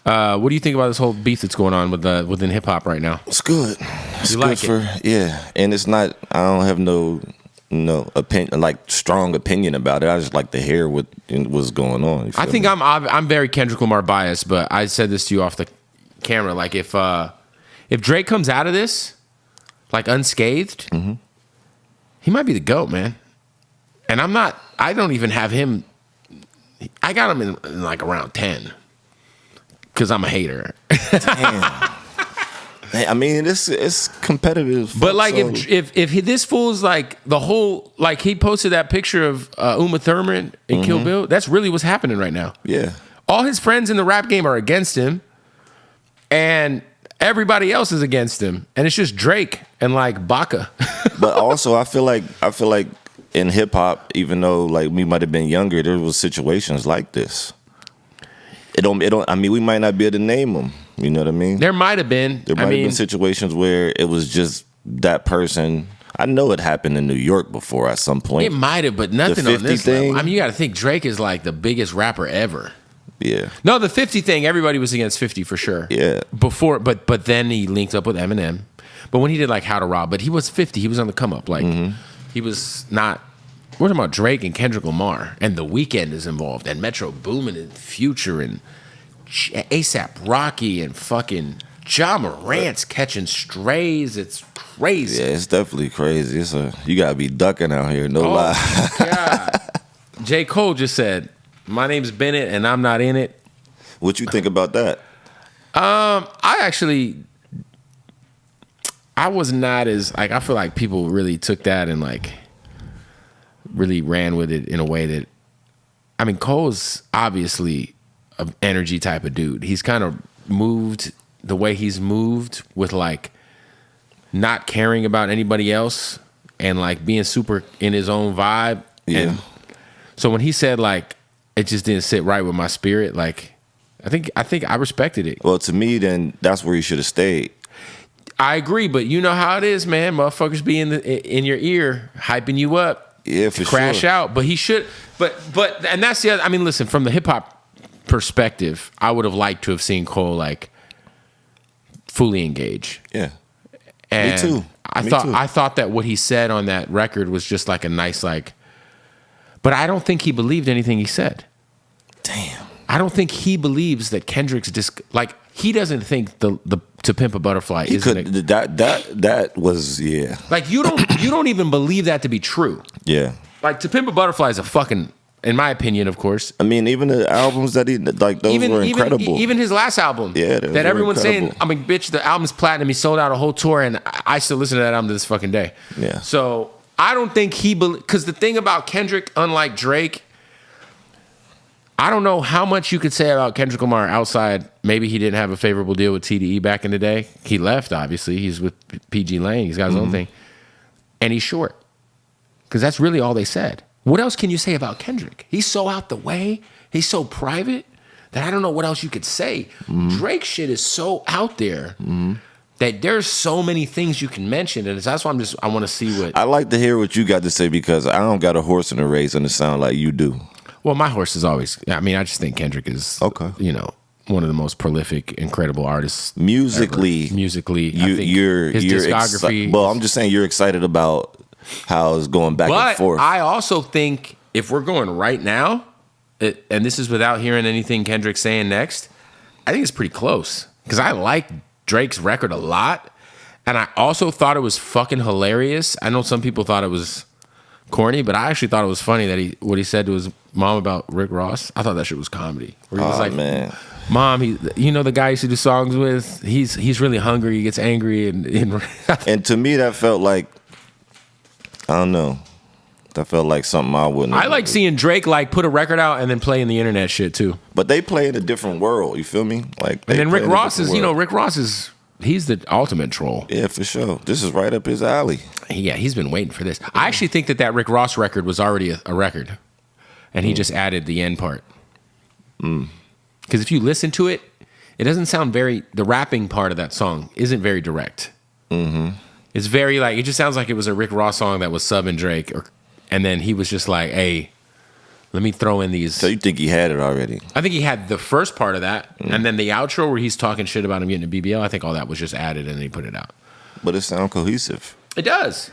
What do you think about this whole beef that's going on within hip hop right now? It's good. It's You good like for and it's not. I don't have no opinion, like strong opinion about it. I just like to hear what's going on. I think I'm very Kendrick Lamar biased, but I said this to you off the camera. Like if Drake comes out of this like unscathed, he might be the GOAT, man. And I don't even have him. I got him in like around 10 because I'm a hater. Damn. I mean, it's competitive. But like, if this fool's like the whole, like he posted that picture of Uma Thurman in Kill Bill, that's really what's happening right now. Yeah. All his friends in the rap game are against him, and everybody else is against him, and it's just Drake and like Baca. But also, I feel like in hip hop, even though like we might have been younger, there was situations like this. It don't. I mean, we might not be able to name them. You know what I mean? There might have been. There might have been situations where it was just that person. I know it happened in New York before at some point. It might have, but nothing The on this 50 thing? level. I mean, you got to think Drake is like the biggest rapper ever. Yeah. No, the 50 thing, everybody was against 50 for sure. Yeah. Before, but then he linked up with Eminem. But when he did like How to Rob, but he was 50. He was on the come up. Like he was not. We're talking about Drake and Kendrick Lamar, and The Weeknd is involved, and Metro Boomin and Future and ASAP Rocky and fucking Ja Morant's catching strays. It's crazy. Yeah, it's definitely crazy. You gotta be ducking out here, no lie. My God. J. Cole just said, "My name's Bennett and I'm not in it." What you think about that? I was not as like, I feel like people really took that and like really ran with it in a way that, I mean, Cole's obviously an energy type of dude. He's kind of moved the way he's moved with like not caring about anybody else and like being super in his own vibe. Yeah. And so when he said like, it just didn't sit right with my spirit, like, I think I respected it. Well, to me, then that's where you should have stayed. I agree, but you know how it is, man. Motherfuckers be in your ear, hyping you up. Yeah, for crash sure. out. But he should. But and that's the other. I mean, listen, from the hip hop perspective, I would have liked to have seen Cole like fully engage. Yeah, and me too. I thought that what he said on that record was just like a nice like. But I don't think he believed anything he said. Damn. I don't think he believes that Kendrick's like he doesn't think the To Pimp a Butterfly isn't that was like you don't even believe that to be true. Yeah. Like To Pimp a Butterfly is a fucking, in my opinion, of course. I mean, even the albums that he like, those were incredible. Even his last album, that everyone's saying, I mean, bitch, the album's platinum. He sold out a whole tour, and I still listen to that album to this fucking day. Yeah. So I don't think because the thing about Kendrick, unlike Drake, I don't know how much you could say about Kendrick Lamar outside. Maybe he didn't have a favorable deal with TDE back in the day. He left, obviously. He's with PG Lang. He's got his own thing. And he's short. Because that's really all they said. What else can you say about Kendrick? He's so out the way. He's so private that I don't know what else you could say. Drake shit is so out there that there's so many things you can mention. And that's why I want to see what... I like to hear what you got to say because I don't got a horse in the race and it sound like you do. Well, my horse is always... I mean, I just think Kendrick is, one of the most prolific, incredible artists musically. Ever. Musically, his discography... well, I'm just saying you're excited about how it's going back and forth. But I also think if we're going right now, and this is without hearing anything Kendrick's saying next, I think it's pretty close. Because I like Drake's record a lot, and I also thought it was fucking hilarious. I know some people thought it was corny, but I actually thought it was funny that what he said to his mom about Rick Ross. I thought that shit was comedy. Where he was like, man. Mom, the guy he used to do songs with, he's really hungry, he gets angry. And to me, that felt like, I don't know. That felt like something I wouldn't. I like seeing Drake like put a record out and then play in the internet shit too. But they play in a different world. You feel me? Like, and then Rick Ross is, Rick Ross is, he's the ultimate troll. Yeah, for sure. This is right up his alley. Yeah, he's been waiting for this. I actually think that Rick Ross record was already a record, and he just added the end part. Because if you listen to it, it doesn't sound the rapping part of that song isn't very direct. It's very it just sounds like it was a Rick Ross song that was subbing Drake, and then he was just like, hey, let me throw in these. So you think he had it already? I think he had the first part of that, and then the outro where he's talking shit about him getting a BBL. I think all that was just added, and then he put it out. But it sounds cohesive. It does.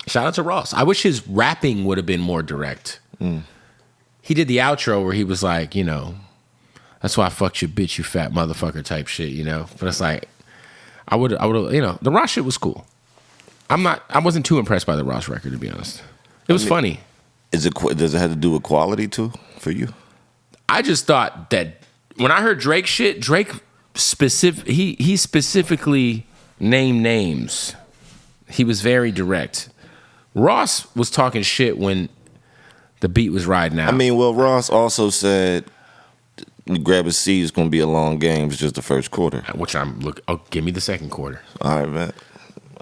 Shout out to Ross. I wish his rapping would have been more direct. He did the outro where he was like, you know, that's why I fucked your bitch, you fat motherfucker type shit, you know. But it's like, I would have, you know, the Ross shit was cool. I wasn't too impressed by the Ross record, to be honest. It was funny. Does it have to do with quality too for you? I just thought that when I heard Drake shit, Drake he specifically named names. He was very direct. Ross was talking shit when the beat was riding out. I mean, well, Ross also said grab a seat, it's going to be a long game. It's just the first quarter. Which give me the second quarter. All right, man.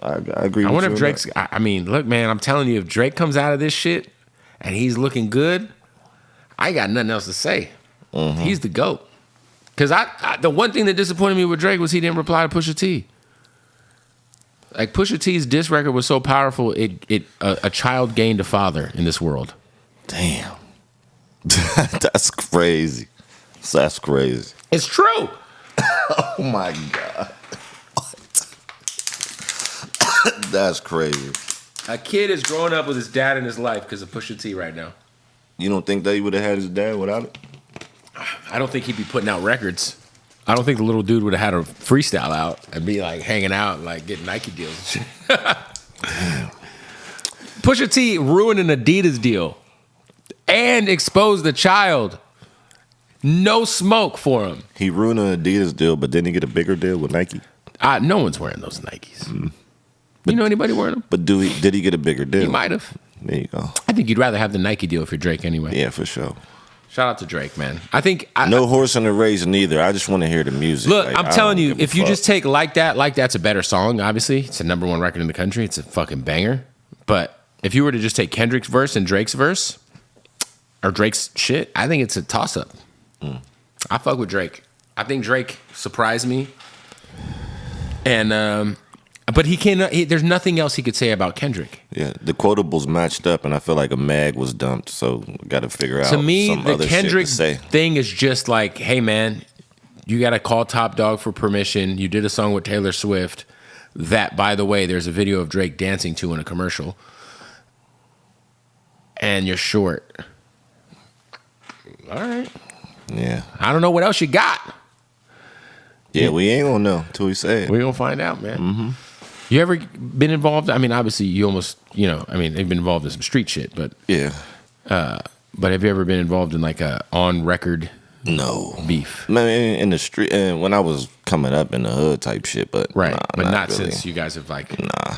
I agree with you. I wonder if Drake's, I mean, look, man, I'm telling you, if Drake comes out of this shit and he's looking good, I ain't got nothing else to say. He's the GOAT. Because the one thing that disappointed me with Drake was he didn't reply to Pusha T. Like, Pusha T's diss record was so powerful, a child gained a father in this world. Damn. That's crazy. That's crazy. It's true. Oh, my God. That's crazy. A kid is growing up with his dad in his life because of Pusha T right now. You don't think that he would have had his dad without it? I don't think he'd be putting out records. I don't think the little dude would have had a freestyle out and be like hanging out and like getting Nike deals and shit. Pusha T ruined an Adidas deal and exposed the child. No smoke for him. He ruined an Adidas deal, but didn't he get a bigger deal with Nike? No one's wearing those Nikes. You know anybody wearing them? But did he get a bigger deal? He might have. There you go. I think you'd rather have the Nike deal if you're Drake anyway. Yeah, for sure. Shout out to Drake, man. I think no horse in the race neither. I just want to hear the music. Look, like, I'm telling you, if you just take Like That's a better song, obviously. It's a #1 record in the country. It's a fucking banger. But if you were to just take Kendrick's verse and Drake's verse, or Drake's shit, I think it's a toss-up. I fuck with Drake. I think Drake surprised me. And but he can't. There's nothing else he could say about Kendrick. Yeah, the quotables matched up, and I feel like a mag was dumped. So we got to figure out. To me, some the other Kendrick shit to say. thing is just like, hey man, you got to call Top Dog for permission. You did a song with Taylor Swift. That, by the way, there's a video of Drake dancing to in a commercial, and you're short. All right. Yeah. I don't know what else you got. Yeah, we ain't gonna know till we say it. We're gonna find out, man. You ever been involved? I mean, obviously, you almost, they've been involved in some street shit, but Yeah. But have you ever been involved in like a on record No beef? I mean, in the street, and when I was coming up in the hood type shit, but Right, nah, but not really. since you guys have like. Nah.